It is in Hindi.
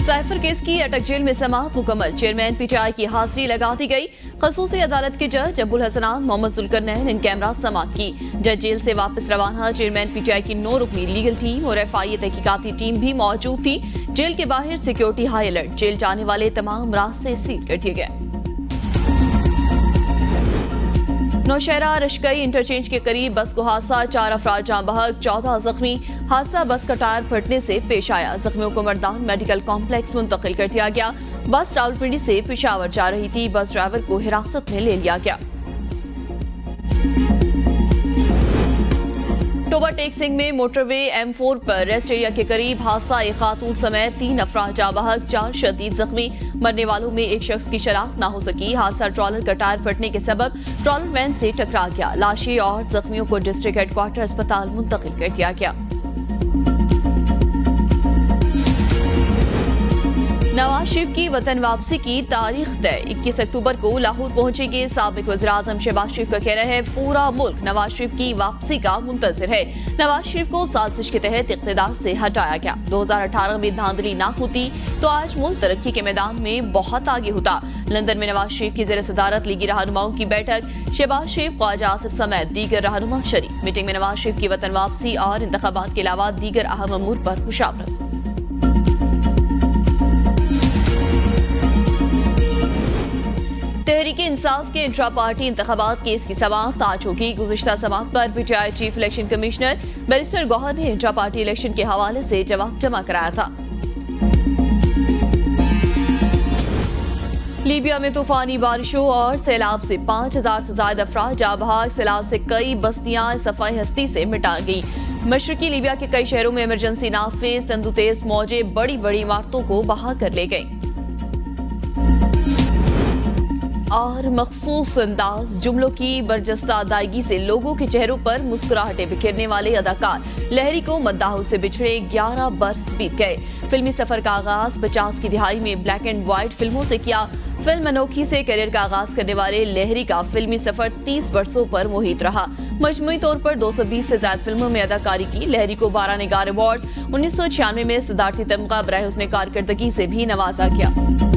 साइफर केस की अटक जेल में समाअत मुकम्मल। चेयरमैन पीटीआई की हाजिरी लगा दी गई। खसूसी अदालत के जज अबुल हसनान मोहम्मद जुल्करनैन इन कैमरा समाअत की। जज जेल से वापस रवाना। चेयरमैन पीटीआई की 9 रुकनी लीगल टीम और एफआईए तहकीकाती टीम भी मौजूद थी। जेल के बाहर सिक्योरिटी हाई अलर्ट। जेल जाने वाले तमाम रास्ते सील कर दिए गए। नौशहरा रशकई इंटरचेंज के करीब बस को हादसा, 4 अफराद जाँ बहक, 14 जख्मी। हादसा बस का टायर फटने से पेश आया। जख्मियों को मर्दान मेडिकल कॉम्प्लेक्स मुंतकिल कर दिया गया। बस रावलपिंडी से पेशावर जा रही थी। बस ड्राइवर को हिरासत में ले लिया गया। टोबा टेक सिंह में मोटरवे M4 पर रेस्ट एरिया के करीब हादसा, एक खातून समेत 3 अफराद जाँ बहक, 4 शदीद जख्मी। मरने वालों में एक शख्स की शनाख्त न हो सकी। हादसा ट्रॉलर का टायर फटने के सबब ट्रॉलर वैन से टकरा गया। लाशें और जख्मियों को डिस्ट्रिक्ट हेडक्वार्टर अस्पताल मुंतकिल कर दिया गया। नवाज शरीफ की वतन वापसी की तारीख तय। 21 अक्टूबर को लाहौर पहुंचेंगे। साबिक वज़ीर-ए-आज़म शहबाज शरीफ का कहना है पूरा मुल्क नवाज शरीफ की वापसी का मुंतज़िर है। नवाज शरीफ को साजिश के तहत इक़्तिदार से हटाया गया। 2018 में धांधली ना होती तो आज मुल्क तरक्की के मैदान में बहुत आगे होता। लंदन में नवाज शरीफ की ज़ेर सदारत लीगी रहनुमाओं की बैठक। शहबाज शरीफ, ख्वाजा आसिफ समेत दीगर रहनुमा शरीक। मीटिंग में नवाज शरीफ की वतन वापसी और इंतखाबात के अलावा दीगर अहम अमूर पर मुशावरत। तहरीक इंसाफ के इंट्रा पार्टी इंतखाबात केस की समाअत आज होगी। गुज़िश्ता समाअत पर PTI chief election commissioner barrister Gohar ने इंट्रा पार्टी इलेक्शन के हवाले से जवाब जमा कराया था। लीबिया में तूफानी बारिशों और सैलाब से 5000 से ज्यादा अफराद जाँ बहक। सैलाब से कई बस्तियां सफाई हस्ती से मिटा गई। मशरकी लीबिया के कई शहरों में इमरजेंसी नाफिज। तंदुतेज मौजें बड़ी बड़ी इमारतों को बहा कर ले गई। और मखसूस अंदाज जुमलों की बरजस्ता अदायगी से लोगों के चेहरों पर मुस्कुराहटें बिखेरने वाले अदाकार लहरी को मद्दाहों से बिछड़े 11 बरस बीत गए। फिल्मी सफर का आगाज 50 की दिहाई में ब्लैक एंड व्हाइट फिल्मों से किया। फिल्म अनोखी से करियर का आगाज करने वाले लहरी का फिल्मी सफर 30 वर्षों पर मुहित रहा। मजमूई तौर पर 220 से ज्यादा फिल्मों में अदाकारी की। लहरी को 12 निगार अवार्ड्स, 1996 में सदारती तमगा बराए हुस्न कारकर्दगी से भी नवाजा गया।